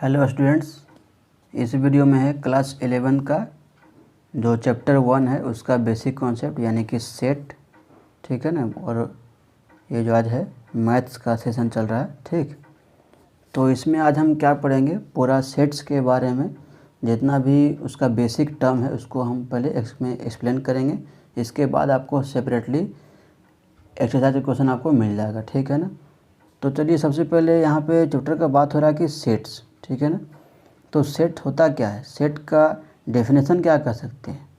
Hello students, इस video में है क्लास 11 का जो चैप्टर 1 है उसका बेसिक कॉन्सेप्ट यानी कि सेट। ठीक है ना। और ये जो आज है मैथ्स का सेशन चल रहा है। ठीक, तो इसमें आज हम क्या पढ़ेंगे, पूरा सेट्स के बारे में जितना भी उसका बेसिक टर्म है उसको हम पहले इसमें एक्सप्लेन करेंगे। इसके बाद आपको सेपरेटली एक्सरसाइज क्वेश्चन आपको मिल जाएगा। ठीक है ना। तो चलिए, सबसे पहले यहाँ पे चैप्टर का बात हो रहा है कि सेट्स। ठीक है ना। तो सेट होता क्या है, सेट का डेफिनेशन क्या कर सकते हैं।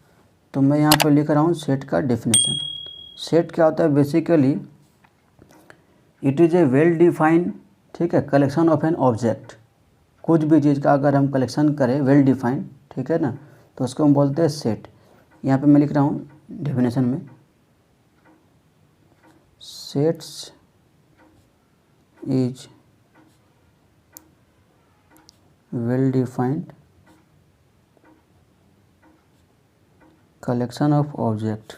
तो मैं यहाँ पर लिख रहा हूँ सेट का डेफिनेशन। सेट क्या होता है, basically it is a well defined, ठीक है, कलेक्शन ऑफ एन ऑब्जेक्ट। कुछ भी चीज़ का अगर हम कलेक्शन करें वेल डिफाइंड, ठीक है ना, तो उसको हम बोलते हैं सेट। यहाँ पे मैं लिख रहा हूँ डेफिनेशन में, sets is well defined collection of object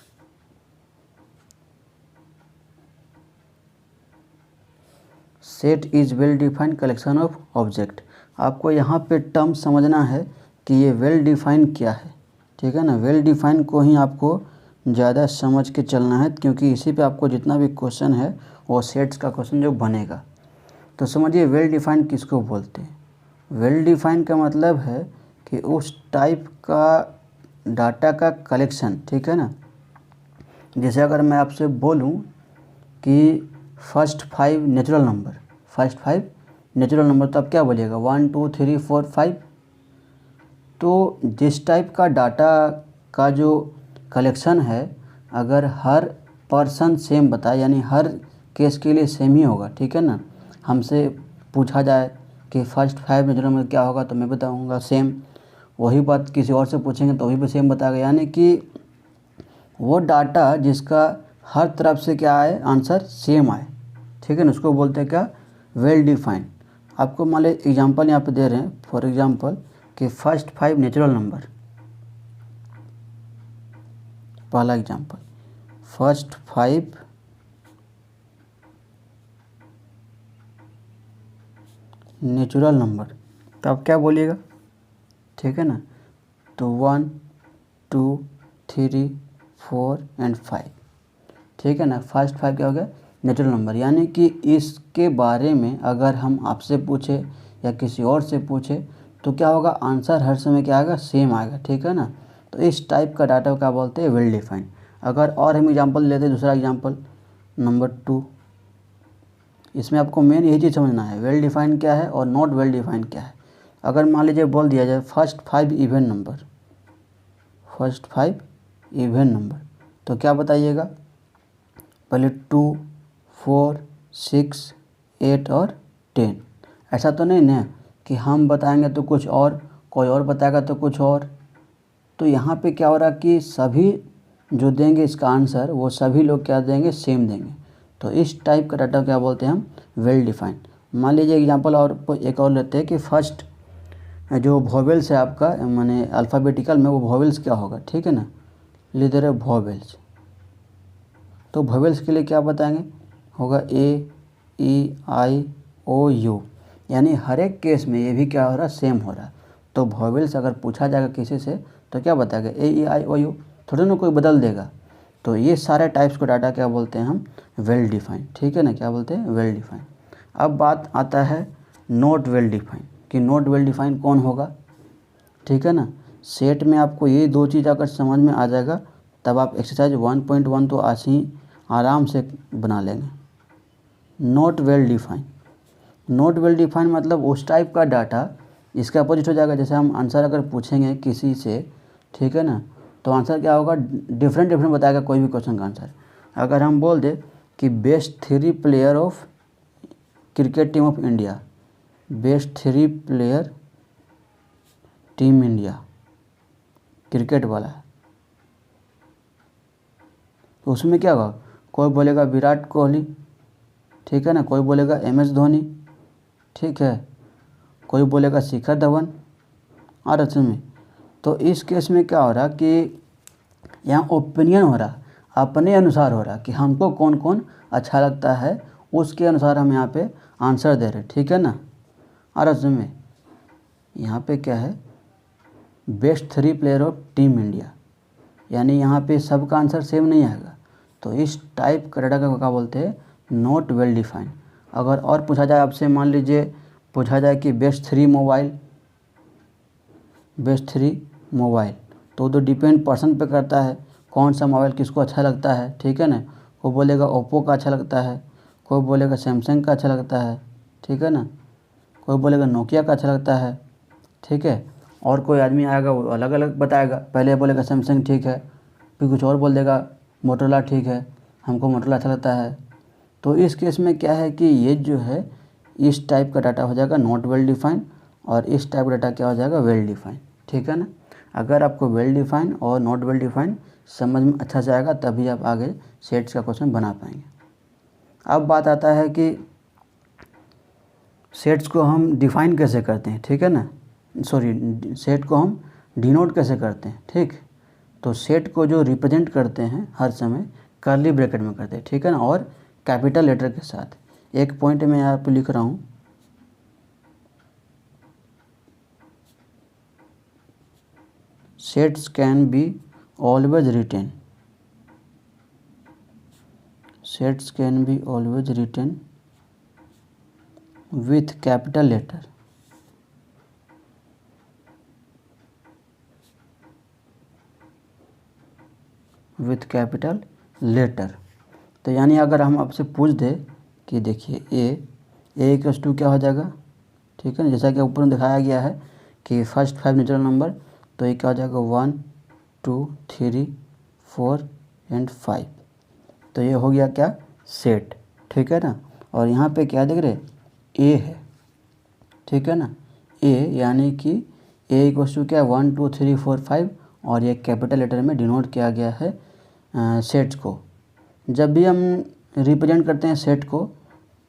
set is well defined collection of object. आपको यहाँ पे टर्म समझना है कि ये वेल डिफाइन क्या है। ठीक है ना। वेल डिफाइन को ही आपको ज़्यादा समझ के चलना है, क्योंकि इसी पे आपको जितना भी क्वेश्चन है वो सेट्स का क्वेश्चन जो बनेगा। तो समझिए वेल डिफाइन किसको बोलते हैं। वेल डिफाइन का मतलब है कि उस टाइप का डाटा का कलेक्शन। ठीक है ना। जैसे अगर मैं आपसे बोलूं कि फर्स्ट 5 नेचुरल नंबर, तो आप क्या बोलिएगा, 1 2 3 4 5। तो जिस टाइप का डाटा का जो कलेक्शन है, अगर हर पर्सन सेम बताए, यानी हर केस के लिए सेम ही होगा। ठीक है ना। हमसे पूछा जाए कि फर्स्ट 5 नेचुरल नंबर क्या होगा, तो मैं बताऊंगा सेम। वही बात किसी और से पूछेंगे तो वही भी सेम बताएगा। यानी कि वो डाटा जिसका हर तरफ से क्या आए, आंसर सेम आए। ठीक है ना, उसको बोलते हैं क्या, वेल डिफाइंड। आपको मान लीजिए एग्जाम्पल यहाँ पे दे रहे हैं, फॉर एग्जाम्पल कि फर्स्ट 5 नेचुरल नंबर। पहला एग्जाम्पल, फर्स्ट 5 नेचुरल नंबर, तो आप क्या बोलिएगा। ठीक है ना। तो 1 2 3 4 एंड 5। ठीक है ना। फर्स्ट 5 क्या हो गया, नेचुरल नंबर। यानी कि इसके बारे में अगर हम आपसे पूछे या किसी और से पूछे तो क्या होगा, आंसर हर समय क्या आएगा, सेम आएगा। ठीक है ना। तो इस टाइप का डाटा को क्या बोलते हैं, वेल डिफाइंड। अगर और हम एग्जांपल लेते हैं, दूसरा एग्जांपल नंबर 2। इसमें आपको मेन यही चीज़ समझना है, वेल डिफाइंड क्या है और नॉट वेल डिफाइंड क्या है। अगर मान लीजिए बोल दिया जाए first 5 even number, first 5 even number, तो क्या बताइएगा, पहले 2 4 6 8 और 10। ऐसा तो नहीं ना कि हम बताएंगे तो कुछ और, कोई और बताएगा तो कुछ और। तो यहाँ पे क्या हो रहा है कि सभी जो देंगे इसका आंसर, वो सभी लोग क्या देंगे, सेम देंगे। तो इस टाइप का डाटा क्या बोलते हैं हम, वेल डिफाइंड। मान लीजिए एग्जांपल और एक और लेते हैं कि फर्स्ट जो वोवेल्स है आपका, माने अल्फ़ाबेटिकल में वो वोवेल्स क्या होगा। ठीक है ना, ले दे रहे वोवेल्स। तो वोवेल्स के लिए क्या बताएंगे, होगा ए ई आई ओ यू। यानी हर एक केस में ये भी क्या हो रहा है, सेम हो रहा है। तो वोवेल्स अगर पूछा जाएगा किसी से तो क्या बताएगा, ए ई आई ओ यू, थोड़ा ना कोई बदल देगा। तो ये सारे टाइप्स को डाटा क्या बोलते हैं हम, वेल डिफाइंड। ठीक है ना, क्या बोलते हैं, वेल डिफाइंड। अब बात आता है नॉट वेल डिफाइंड, कि नॉट वेल डिफाइंड कौन होगा। ठीक है ना। सेट में आपको ये दो चीज़ अगर समझ में आ जाएगा तब आप एक्सरसाइज 1.1 तो आज ही आराम से बना लेंगे। Not well defined, not well defined मतलब उस टाइप का डाटा इसका अपोजिट हो जाएगा। जैसे हम आंसर अगर पूछेंगे किसी से, ठीक है ना, तो आंसर क्या होगा, डिफरेंट बताएगा कोई भी क्वेश्चन का आंसर। अगर हम बोल दे कि best 3 player of cricket team of India, best 3 player team India cricket वाला है, तो उसमें क्या होगा, कोई बोलेगा विराट कोहली, ठीक है ना, कोई बोलेगा MS धोनी, ठीक है, कोई बोलेगा शिखर धवन और में। तो इस केस में क्या हो रहा कि यहाँ ओपिनियन हो रहा, अपने अनुसार हो रहा कि हमको कौन कौन अच्छा लगता है, उसके अनुसार हम यहाँ पे आंसर दे रहे। ठीक है ना। और में यहाँ पे क्या है, best 3 player of team India, यानी यहाँ पे सबका आंसर सेम नहीं आएगा। तो इस टाइप का डाटा का क्या बोलते हैं, नॉट वेल डिफाइंड। अगर और पूछा जाए आपसे, मान लीजिए पूछा जाए कि बेस्ट 3 मोबाइल, तो डिपेंड पर्सन पे करता है, कौन सा मोबाइल किसको अच्छा लगता है, ठीक है ना। कोई बोलेगा ओप्पो का अच्छा लगता है, कोई बोलेगा सैमसंग का अच्छा लगता है, ठीक है ना, कोई बोलेगा नोकिया का अच्छा लगता है, ठीक है। और कोई आदमी आएगा वो अलग अलग बताएगा, पहले बोलेगा सैमसंग ठीक है, फिर कुछ और बोल देगा मोटोरोला ठीक है, हमको मोटोरोला अच्छा लगता है। तो इस केस में क्या है कि ये जो है इस टाइप का डाटा हो जाएगा नॉट वेल डिफाइंड, और इस टाइप का डाटा क्या हो जाएगा, वेल डिफाइंड, ठीक है ना। अगर आपको वेल डिफाइंड और नॉट वेल डिफाइंड समझ में अच्छा से आएगा तभी आप आगे सेट्स का क्वेश्चन बना पाएंगे। अब बात आता है कि सेट्स को हम डिफाइन कैसे करते हैं, ठीक है ना, सॉरी सेट को हम डिनोट कैसे करते हैं, ठीक। तो सेट को जो रिप्रेजेंट करते हैं हर समय कर्ली ब्रैकेट में करते हैं, ठीक है ना, और कैपिटल लेटर के साथ। एक पॉइंट में यहाँ पे लिख रहा हूँ, sets can be always written, sets can be always written with capital letter, with capital letter। तो यानी अगर हम आपसे पूछ दे कि देखिए ए इक्वल्स टू क्या हो जाएगा, ठीक है ना, जैसा कि ऊपर में दिखाया गया है कि फर्स्ट 5 नेचुरल नंबर, तो ये क्या हो जाएगा 1 2 3 4 एंड 5। तो ये हो गया क्या, सेट, ठीक है ना। और यहाँ पे क्या देख रहे, ए है, ठीक है ना, ए यानी कि ए इक्वल्स टू क्या है 1 2 3 4 5, और ये कैपिटल लेटर में डिनोट किया गया है सेट्स को। जब भी हम रिप्रेजेंट करते हैं सेट को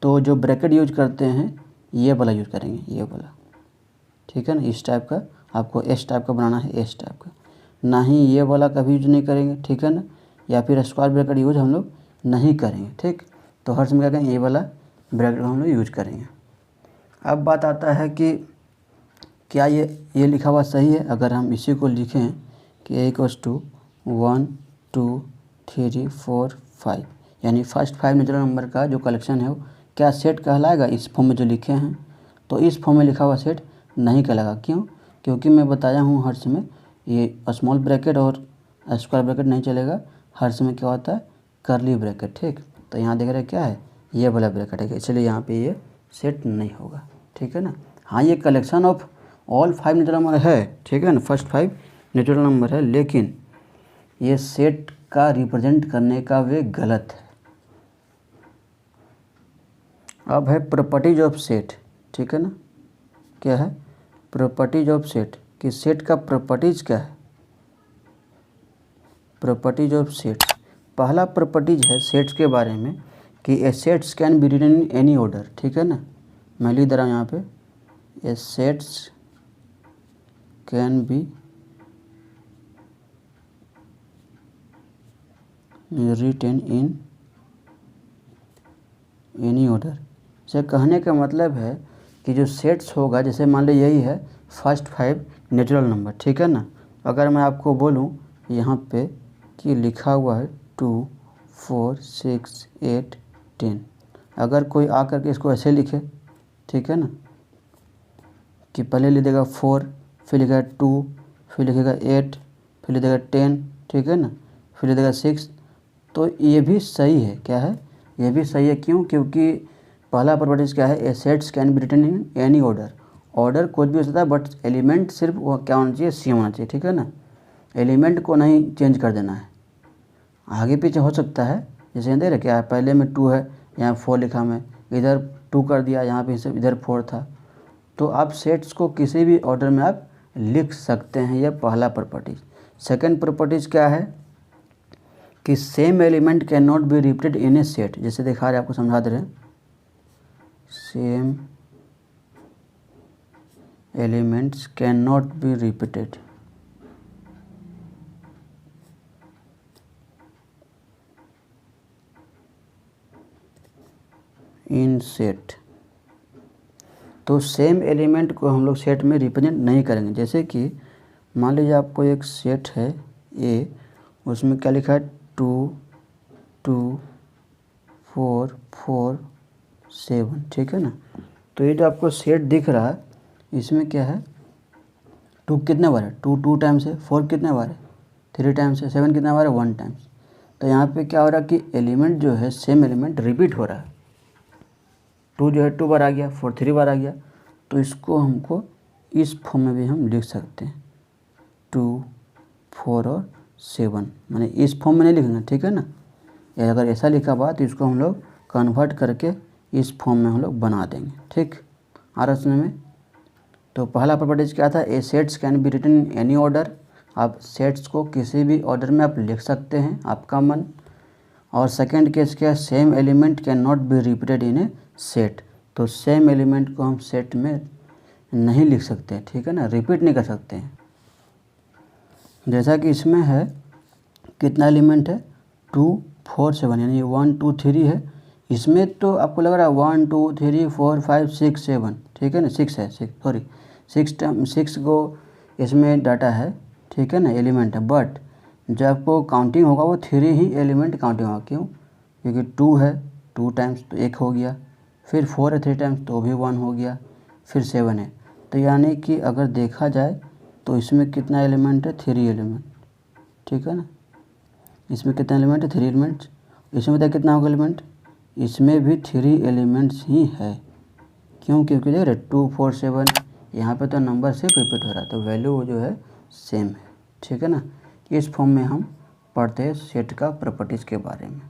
तो जो ब्रैकेट यूज करते हैं ये वाला यूज करेंगे, ये वाला, ठीक है ना। इस टाइप का आपको एस टाइप का बनाना है, एस टाइप का, ना ही ये वाला कभी यूज नहीं करेंगे, ठीक है ना, या फिर स्क्वायर ब्रैकेट यूज हम लोग नहीं करेंगे, ठीक। तो हर समय क्या करेंगे, ये वाला ब्रैकेट हम लोग यूज करेंगे। अब बात आता है कि क्या ये लिखा हुआ सही है। अगर हम इसी को लिखें कि ए इक्वल्स टू 1 2 3 4 5, यानी फर्स्ट 5 नेचुरल नंबर का जो कलेक्शन है वो क्या सेट कहलाएगा, इस फॉर्म में जो लिखे हैं। तो इस फॉर्म में लिखा हुआ सेट नहीं कहलाएगा, क्यों, क्योंकि मैं बताया हूँ हर समय ये स्मॉल ब्रैकेट और स्क्वायर ब्रैकेट नहीं चलेगा, हर समय क्या होता है कर्ली ब्रैकेट, ठीक। तो यहाँ देख रहे हैं क्या है, ये वाला ब्रैकेट है, इसलिए यहाँ पे ये सेट नहीं होगा, ठीक है ना। हाँ, ये collection of all 5 natural number है, ठीक है ना, फर्स्ट 5 नेचुरल नंबर है, लेकिन ये सेट का रिप्रेजेंट करने का वे गलत है। अब है प्रॉपर्टीज ऑफ सेट, ठीक है ना, क्या है प्रॉपर्टीज ऑफ सेट, कि सेट का प्रॉपर्टीज क्या है, प्रॉपर्टीज ऑफ सेट्स। पहला प्रॉपर्टीज है सेट्स के बारे में कि a sets can be written in any order, ठीक है ना। मैं लिख दे रहा हूँ यहाँ पे, a sets can be written in any order. से कहने का मतलब है कि जो सेट्स होगा, जैसे मान लो यही है फर्स्ट 5 नेचुरल नंबर, ठीक है ना। अगर मैं आपको बोलूँ यहाँ पे कि लिखा हुआ है 2 4 6 8 10, अगर कोई आकर के इसको ऐसे लिखे, ठीक है ना, कि पहले लिख देगा 4, फिर लिखेगा 2, फिर लिखेगा 8, फिर लिख देगा 10, ठीक है ना, फिर लिख देगा 6, तो ये भी सही है, क्या है, ये भी सही है। क्यों, क्योंकि पहला प्रॉपर्टीज क्या है, a sets can be written in any order, order कुछ भी हो सकता है बट एलिमेंट सिर्फ वो क्या होना चाहिए, सेम होना चाहिए, ठीक है ना, एलिमेंट को नहीं चेंज कर देना है, आगे पीछे हो सकता है। जैसे देख रहे क्या है, पहले में 2 है, यहाँ 4 लिखा, मैं इधर 2 कर दिया, यहाँ पे इधर 4 था। तो आप सेट्स को किसी भी ऑर्डर में आप लिख सकते हैं, यह पहला प्रॉपर्टीज। सेकंड प्रॉपर्टीज क्या है कि same element can not be repeated in A set, जैसे दिखा रहे आपको समझा दे रहे हैं, same elements can not be repeated in set. तो सेम एलिमेंट को हम लोग सेट में रिप्रेजेंट नहीं करेंगे। जैसे कि मान लीजिए आपको एक सेट है ए, उसमें क्या लिखा है 2 2 4 4 7, ठीक है ना। तो ये जो आपको सेट दिख रहा है इसमें क्या है, 2 कितने बार है, 2 2 टाइम्स है, 4 कितने बार है, 3 टाइम्स है, 7 कितने बार है, 1 टाइम्स। तो यहाँ पे क्या हो रहा है कि एलिमेंट जो है सेम एलिमेंट रिपीट हो रहा है। 2 जो है 2 बार आ गया, 4 3 बार आ गया। तो इसको हमको इस फॉर्म में भी हम लिख सकते हैं 2 4 और 7, मैंने इस फॉर्म में नहीं लिखना, ठीक है ना। या अगर ऐसा लिखा हुआ तो इसको हम लोग कन्वर्ट करके इस फॉर्म में हम लोग बना देंगे, ठीक। आ रहा सुनने में। तो पहला प्रॉपर्टीज क्या था, a sets can be written in any order. आप सेट्स को किसी भी ऑर्डर में आप लिख सकते हैं, आपका मन। और सेकंड केस क्या है, same element can not be repeated in A set. तो सेम एलिमेंट को हम सेट में नहीं लिख सकते, ठीक है ना, रिपीट नहीं कर सकते हैं। जैसा कि इसमें है कितना एलिमेंट है 2 4 7, यानी 1 2 3 है। इसमें तो आपको लग रहा है 1 2 3 4 5 6 7, ठीक है ना, 6 है, 6 को इसमें डाटा है, ठीक है ना, एलिमेंट है। बट जब आपको काउंटिंग होगा वो 3 ही एलिमेंट काउंटिंग होगा। क्यों, क्योंकि 2 है 2 टाइम्स तो 1 हो गया, फिर 4 है 3 टाइम्स तो भी 1 हो गया, फिर 7 है। तो यानी कि अगर देखा जाए तो इसमें कितना एलिमेंट है, 3 एलिमेंट, ठीक है ना। इसमें कितना एलिमेंट है, 3 एलिमेंट्स। इसमें बताया कितना होगा एलिमेंट, इसमें भी 3 एलिमेंट्स ही है। क्यों, क्योंकि देख रहे 2 4 7 यहाँ पे तो नंबर सिर्फ रिपीट हो रहा है, तो वैल्यू जो है सेम है, ठीक है ना। इस फॉर्म में हम पढ़ते हैं सेट का प्रॉपर्टीज़ के बारे में।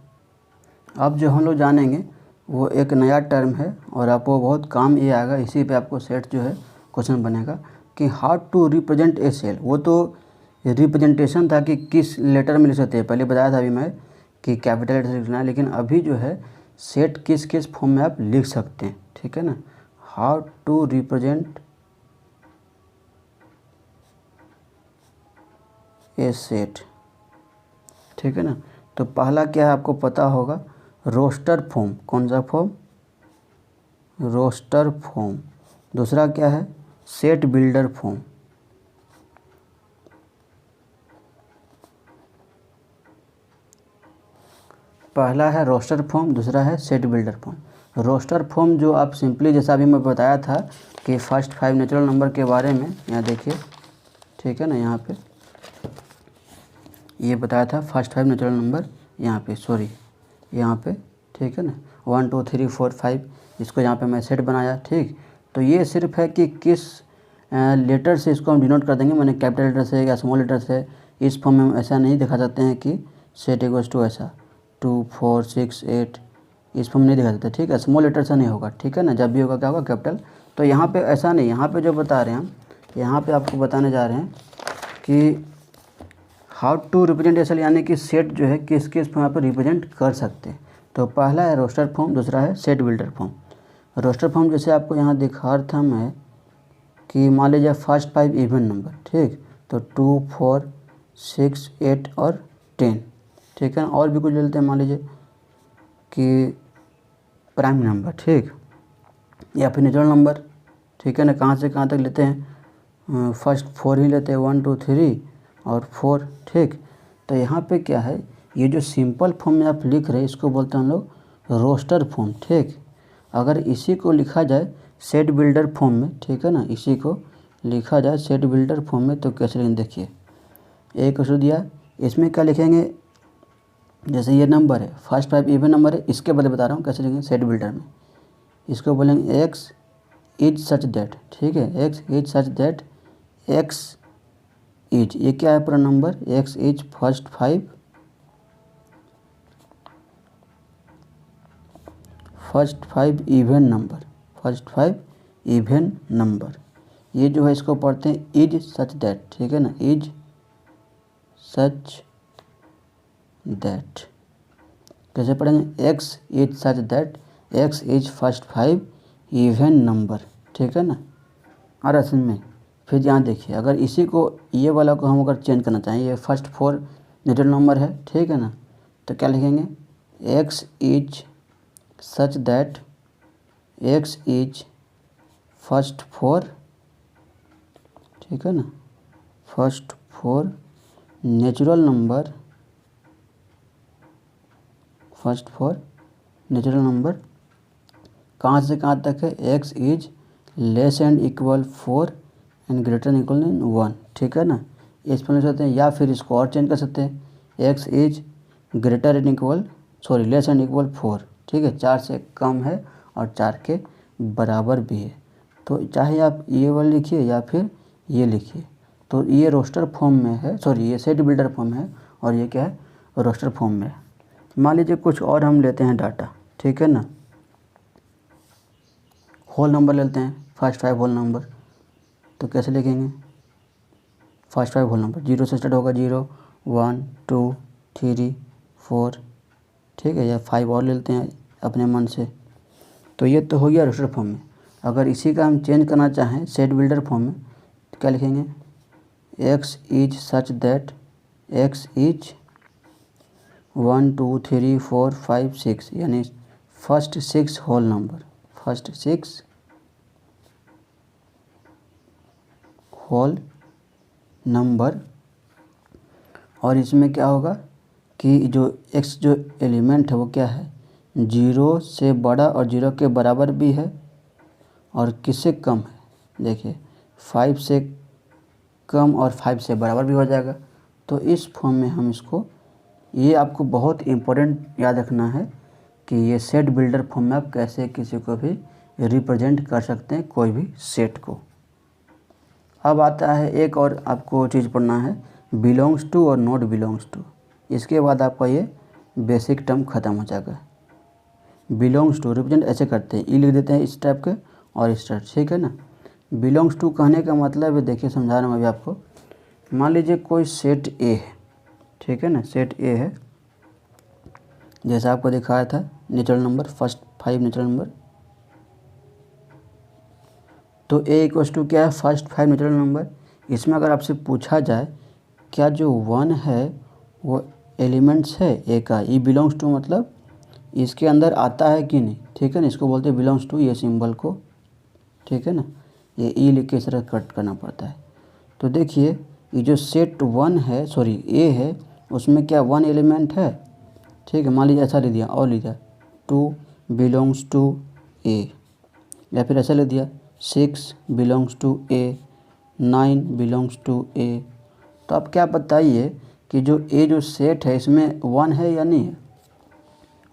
अब जो हम लोग जानेंगे वो एक नया टर्म है और आपको बहुत काम ये आएगा। इसी पे आपको सेट जो है क्वेश्चन बनेगा कि how to represent a cell. वो तो रिप्रेजेंटेशन था कि किस लेटर में लिख सकते हैं, पहले बताया था अभी मैं कि कैपिटल लेटर से लिखना है, लेकिन अभी जो है सेट किस किस फॉर्म में आप लिख सकते हैं, ठीक है ना। How to represent a set, ठीक है ना। तो पहला क्या है आपको पता होगा, रोस्टर फॉर्म। कौन सा फॉर्म, रोस्टर फॉर्म। दूसरा क्या है, सेट बिल्डर फॉर्म। पहला है रोस्टर फॉर्म, दूसरा है set builder form. Roster form जो आप सिंपली जैसा अभी मैं बताया था कि फर्स्ट 5 नेचुरल नंबर के बारे में, यहाँ देखिए, ठीक है ना, यहाँ पे ये बताया था फर्स्ट 5 नेचुरल नंबर, यहाँ पे सॉरी यहाँ पे, ठीक है ना, 1 2 3 4 5, इसको यहाँ पे मैं सेट बनाया, ठीक। तो ये सिर्फ है कि किस लेटर से इसको हम डिनोट कर देंगे, मैंने कैपिटल लेटर से या स्मॉल लेटर से। इस फॉर्म में हम ऐसा नहीं दिखा सकते हैं कि सेट इक्वल्स टू ऐसा 2 4 6 8, इस फॉर्म नहीं दिखा सकते, ठीक है। स्मॉल लेटर से नहीं होगा, ठीक है ना, जब भी होगा क्या होगा, कैपिटल। तो यहाँ पे ऐसा नहीं, यहाँ पे जो बता रहे हैं हम, यहाँ पे आपको बताने जा रहे हैं कि हाउ टू रिप्रेजेंट एसल, यानी कि सेट जो है किस किस फॉर्म पर रिप्रेजेंट कर सकते हैं। तो पहला है रोस्टर फॉर्म, दूसरा है set builder form. Roster form जैसे आपको यहाँ दिखा रहा था मैं कि मान लीजिए फर्स्ट 5 इवन नंबर, ठीक, तो 2 4 6 8 और 10, ठीक है। और भी कुछ ले लेते हैं, मान लीजिए कि प्राइम नंबर, ठीक, या फिर नेचुरल नंबर, ठीक है ना। कहाँ से कहाँ तक लेते हैं, फर्स्ट 4 ही लेते हैं, 1 2 3 और 4, ठीक। तो यहाँ पे क्या है, ये जो सिंपल फॉर्म में आप लिख रहे हैं इसको बोलते हैं हम लोग रोस्टर फॉर्म, ठीक। अगर इसी को लिखा जाए सेट बिल्डर फॉर्म में, ठीक है ना, इसी को लिखा जाए सेट बिल्डर फॉर्म में तो कैसे लिखेंगे, देखिए एक क्वेश्चन दिया, इसमें क्या लिखेंगे, जैसे ये नंबर है फर्स्ट 5 इवन नंबर है, इसके बदले बता रहा हूँ कैसे लिखेंगे सेट बिल्डर में। इसको बोलेंगे एक्स इज सच दैट, ठीक है, x is such that x is, ये क्या है पूरा number, x is first 5 even number, first 5 even number. ये जो है इसको पढ़ते हैं इज सच दैट, ठीक है ना, इज सच दैट। कैसे पढ़ेंगे, x is such that x is first 5 even number, ठीक है ना। और असल में फिर यहाँ देखिए, अगर इसी को ये वाला को हम अगर चेंज करना चाहें, ये फर्स्ट 4 नेचुरल नंबर है, ठीक है ना, तो क्या लिखेंगे, x is such that x is first 4, ठीक है ना, first 4 natural number, first 4 natural number कहाँ से कहाँ तक है, x is less and equal 4 and greater and equal 1, ठीक है ना। इस पर लिख सकते हैं, या फिर इसको और चेंज कर सकते हैं, x is greater and equal less and equal 4, ठीक है, 4 से कम है और 4 के बराबर भी है। तो चाहे आप ये वाला लिखिए या फिर ये लिखिए, तो ये रोस्टर फॉर्म में है, ये सेट बिल्डर फॉर्म है और ये क्या है, रोस्टर फॉर्म में है। मान लीजिए कुछ और हम लेते हैं डाटा, ठीक है ना, होल नंबर लेते हैं, फर्स्ट 5 होल नंबर। तो कैसे लिखेंगे, फर्स्ट 5 होल नंबर 0 से स्टार्ट होगा, 0 1 2 3 4, ठीक है, या 5 और लेते हैं अपने मन से। तो ये तो हो गया रोस्टर फॉर्म में। अगर इसी का हम चेंज करना चाहें सेट बिल्डर फॉर्म में, तो क्या लिखेंगे, x is such that x is 1 2 3 4 5 6, यानी first 6 whole number, first 6 whole number. और इसमें क्या होगा कि जो x जो एलिमेंट है वो क्या है, 0 से बड़ा और 0 के बराबर भी है और किससे कम है, देखिए 5 से कम और 5 से बराबर भी हो जाएगा। तो इस फॉर्म में हम इसको, ये आपको बहुत इम्पोर्टेंट याद रखना है कि ये सेट बिल्डर फॉर्म में आप कैसे किसी को भी रिप्रेजेंट कर सकते हैं, कोई भी सेट को। अब आता है एक और आपको चीज़ पढ़ना है, बिलोंग्स टू और नॉट बिलोंग्स टू। इसके बाद आपका ये बेसिक टर्म ख़त्म हो जाएगा। बिलोंग्स टू रिप्रेजेंट ऐसे करते हैं, ई लिख देते हैं इस टाइप के और इस टाइप, ठीक है ना। बिलोंग्स टू कहने का मतलब है, देखिए समझा रहा हूँ अभी आपको। मान लीजिए कोई सेट ए है, ठीक है ना, सेट ए है, जैसा आपको दिखाया था natural number, first 5 natural number. तो ए इक्वल्स टू क्या है, फर्स्ट 5 नेचुरल नंबर। इसमें अगर आपसे पूछा जाए क्या जो 1 है वो एलिमेंट्स है ए का, ई बिलोंग्स टू मतलब इसके अंदर आता है कि नहीं, ठीक है ना, इसको बोलते हैं बिलोंग्स टू, ये सिंबल को, ठीक है ना, ये ई लिख के इस तरह कट करना पड़ता है। तो देखिए ये जो सेट 1 है, ए है, उसमें क्या 1 एलिमेंट है, ठीक है। मान लीजिए ऐसा लिख दिया और लिख दिया 2 बिलोंग्स टू ए, या फिर ऐसा लिख दिया 6 belongs to A, 9 belongs to A. तो आप क्या बताइए कि जो ए जो सेट है इसमें 1 है या नहीं है,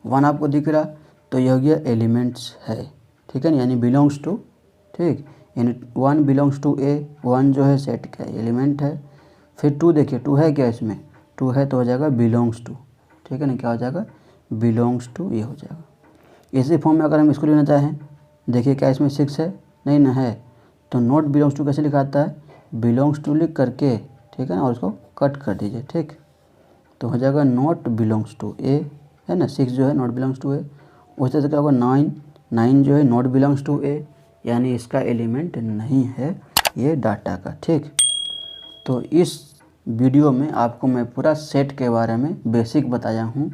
1 आपको दिख रहा, तो यह हो गया एलिमेंट्स है, ठीक है ना, यानी बिलोंग्स टू, ठीक, यानी 1 बिलोंग्स टू ए, 1 जो है सेट का एलिमेंट है। फिर 2 देखिए 2 है क्या, इसमें 2 है तो हो जाएगा बिलोंग्स टू, ठीक है ना, क्या हो जाएगा, बिलोंग्स टू, ये हो जाएगा। इसी फॉर्म में अगर हम इसको लेना चाहें, देखिए क्या इसमें 6 है, नहीं ना है, तो नॉट बिलोंग्स टू कैसे लिखाता है, बिलोंग्स टू लिख करके, ठीक है ना, और इसको कट कर दीजिए, ठीक, तो हो जाएगा नॉट बिलोंग्स टू ए, है ना, 6 जो है नॉट बिलोंग्स टू ए। उस तरह से क्या होगा 9 जो है नॉट बिलोंग्स टू ए, यानी इसका एलिमेंट नहीं है ये डाटा का, ठीक। तो इस वीडियो में आपको मैं पूरा सेट के बारे में बेसिक बताया हूँ